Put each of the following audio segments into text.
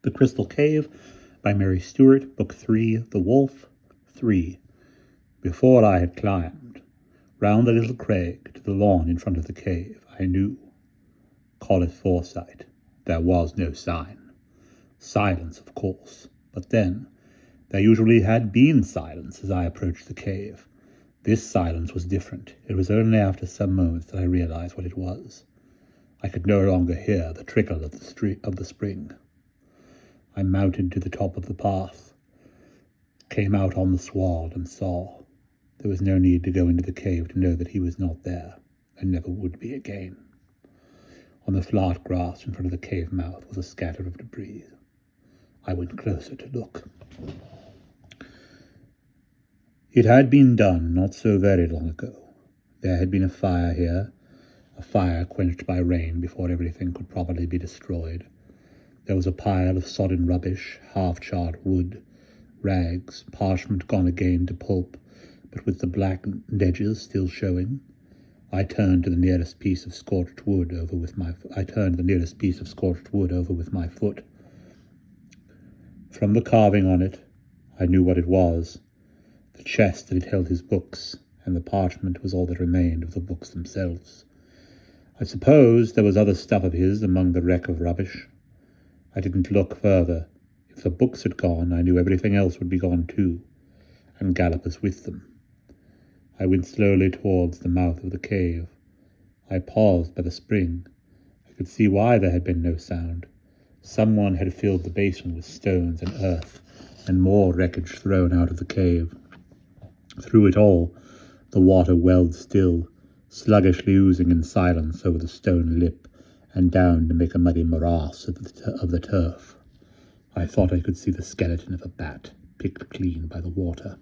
The Crystal Cave by Mary Stewart, Book 3, The Wolf, 3. Before I had climbed round the little crag to the lawn in front of the cave, I knew. Call it foresight. There was no sign. Silence, of course, but then there usually had been silence as I approached the cave. This silence was different. It was only after some moments that I realized what it was. I could no longer hear the trickle of the spring. I mounted to the top of the path, came out on the sward, and saw. There was no need to go into the cave to know that he was not there, and never would be again. On the flat grass in front of the cave mouth was a scatter of debris. I went closer to look. It had been done not so very long ago. There had been a fire here, a fire quenched by rain before everything could properly be destroyed. There was a pile of sodden rubbish, half-charred wood, rags, parchment gone again to pulp, but with the black edges still showing. I turned the nearest piece of scorched wood over with my foot. From the carving on it, I knew what it was. The chest that had held his books, and the parchment was all that remained of the books themselves. I suppose there was other stuff of his among the wreck of rubbish. I didn't look further. If the books had gone, I knew everything else would be gone too, and Gallopus with them. I went slowly towards the mouth of the cave. I paused by the spring. I could see why there had been no sound. Someone had filled the basin with stones and earth, and more wreckage thrown out of the cave. Through it all, the water welled still, sluggishly oozing in silence over the stone lip, and down to make a muddy morass of the turf. I thought I could see the skeleton of a bat, picked clean by the water.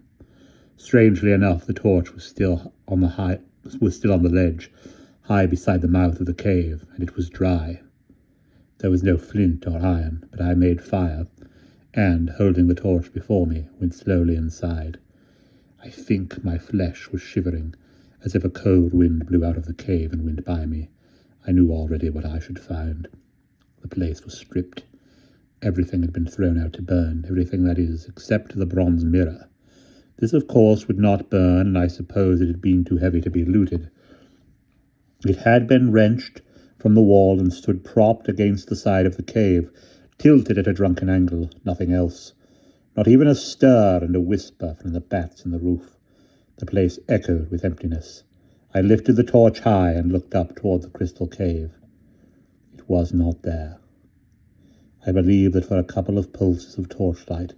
Strangely enough, the torch was still on the ledge, high beside the mouth of the cave, and it was dry. There was no flint or iron, but I made fire, and, holding the torch before me, went slowly inside. I think my flesh was shivering, as if a cold wind blew out of the cave and went by me. I knew already what I should find. The place was stripped. Everything had been thrown out to burn, everything, that is, except the bronze mirror. This, of course, would not burn, and I suppose it had been too heavy to be looted. It had been wrenched from the wall and stood propped against the side of the cave, tilted at a drunken angle, nothing else. Not even a stir and a whisper from the bats in the roof. The place echoed with emptiness. I lifted the torch high and looked up toward the crystal cave. It was not there. I believe that for a couple of pulses of torchlight,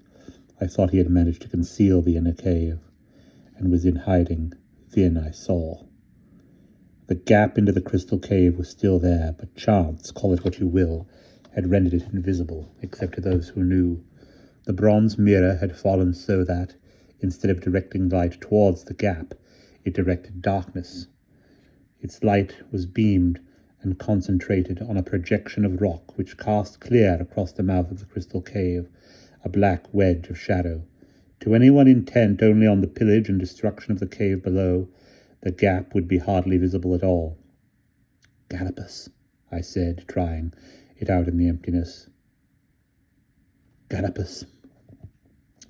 I thought he had managed to conceal the inner cave, and was in hiding. Then I saw. The gap into the crystal cave was still there, but chance, call it what you will, had rendered it invisible, except to those who knew. The bronze mirror had fallen so that, instead of directing light towards the gap, it directed darkness. Its light was beamed and concentrated on a projection of rock which cast clear across the mouth of the crystal cave, a black wedge of shadow. To anyone intent only on the pillage and destruction of the cave below, the gap would be hardly visible at all. "Gallopus," I said, trying it out in the emptiness. "Gallopus."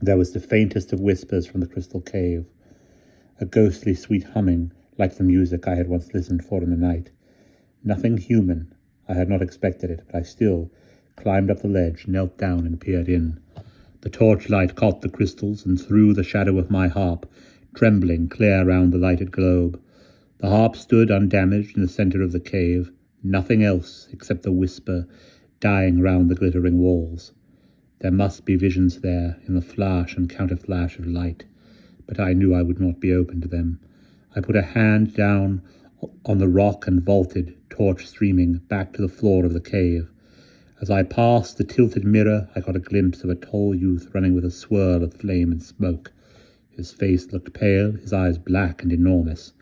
There was the faintest of whispers from the crystal cave, a ghostly sweet humming, like the music I had once listened for in the night. Nothing human. I had not expected it, but I still climbed up the ledge, knelt down, and peered in. The torchlight caught the crystals and threw the shadow of my harp, trembling clear round the lighted globe. The harp stood undamaged in the center of the cave, nothing else except the whisper dying round the glittering walls. There must be visions there, in the flash and counter-flash of light, but I knew I would not be open to them. I put a hand down on the rock and vaulted, torch streaming, back to the floor of the cave. As I passed the tilted mirror, I got a glimpse of a tall youth running with a swirl of flame and smoke. His face looked pale, his eyes black and enormous.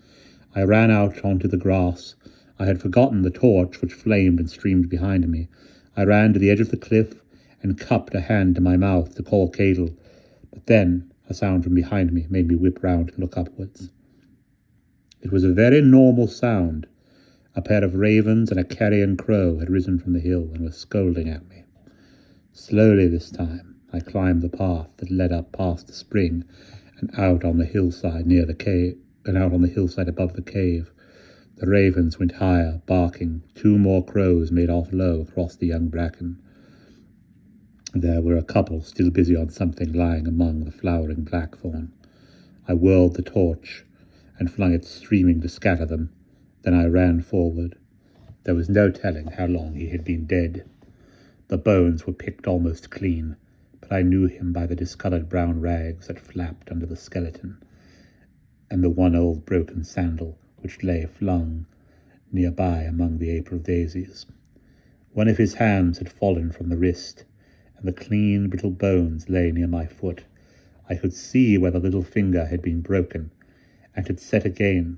I ran out onto the grass. I had forgotten the torch which flamed and streamed behind me. I ran to the edge of the cliff and cupped a hand to my mouth to call Cadle, but then a sound from behind me made me whip round and look upwards. It was a very normal sound. A pair of ravens and a carrion crow had risen from the hill and were scolding at me. Slowly this time, I climbed the path that led up past the spring and out on the hillside near the cave, and out on the hillside above the cave. The ravens went higher, barking. 2 more crows made off low across the young bracken. There were a couple still busy on something lying among the flowering blackthorn. I whirled the torch and flung it streaming to scatter them. Then I ran forward. There was no telling how long he had been dead. The bones were picked almost clean, but I knew him by the discoloured brown rags that flapped under the skeleton, and the one old broken sandal which lay flung nearby among the April daisies. One of his hands had fallen from the wrist, and the clean, brittle bones lay near my foot. I could see where the little finger had been broken, and had set again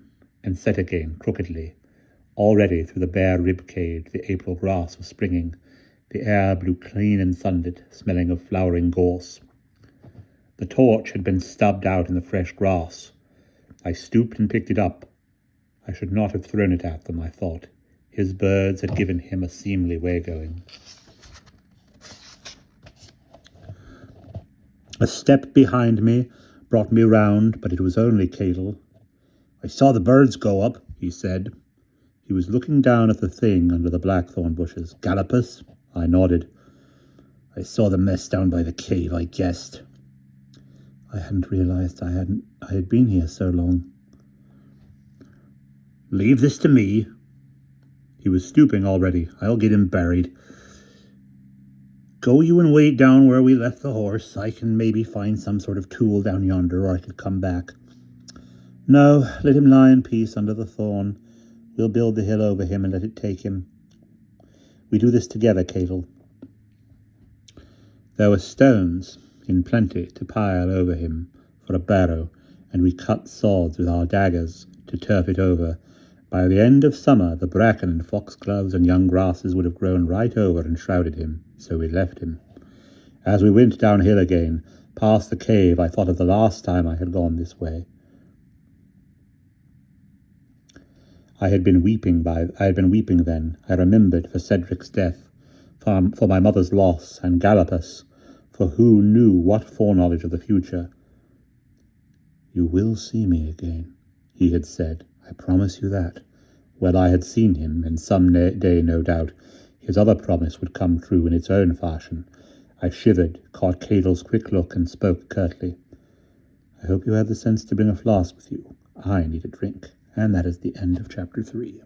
crookedly. Already through the bare rib cage the April grass was springing. The air blew clean and sunlit, smelling of flowering gorse. The torch had been stubbed out in the fresh grass. I stooped and picked it up. I should not have thrown it at them, I thought. His birds had given him a seemly way-going. A step behind me brought me round, but it was only Cahill. "I saw the birds go up," he said. He was looking down at the thing under the blackthorn bushes. "Gallopus?" I nodded. "I saw the mess down by the cave, I guessed." I hadn't realized I had been here so long. "Leave this to me." He was stooping already. "I'll get him buried. Go you and wait down where we left the horse. I can maybe find some sort of tool down yonder, or I could come back." "No, let him lie in peace under the thorn. We'll build the hill over him and let it take him. We do this together, Cahill." There were stones in plenty to pile over him for a barrow, and we cut swords with our daggers to turf it over. By the end of summer, the bracken and foxgloves and young grasses would have grown right over and shrouded him, so we left him. As we went downhill again, past the cave, I thought of the last time I had gone this way. I had been weeping then. I remembered for Cedric's death, for my mother's loss, and Gallopus, for who knew what foreknowledge of the future. "You will see me again," he had said. "I promise you that." Well, I had seen him, and some day, no doubt, his other promise would come true in its own fashion. I shivered, caught Cahill's quick look, and spoke curtly. "I hope you have the sense to bring a flask with you. I need a drink." And that is the end of chapter 3.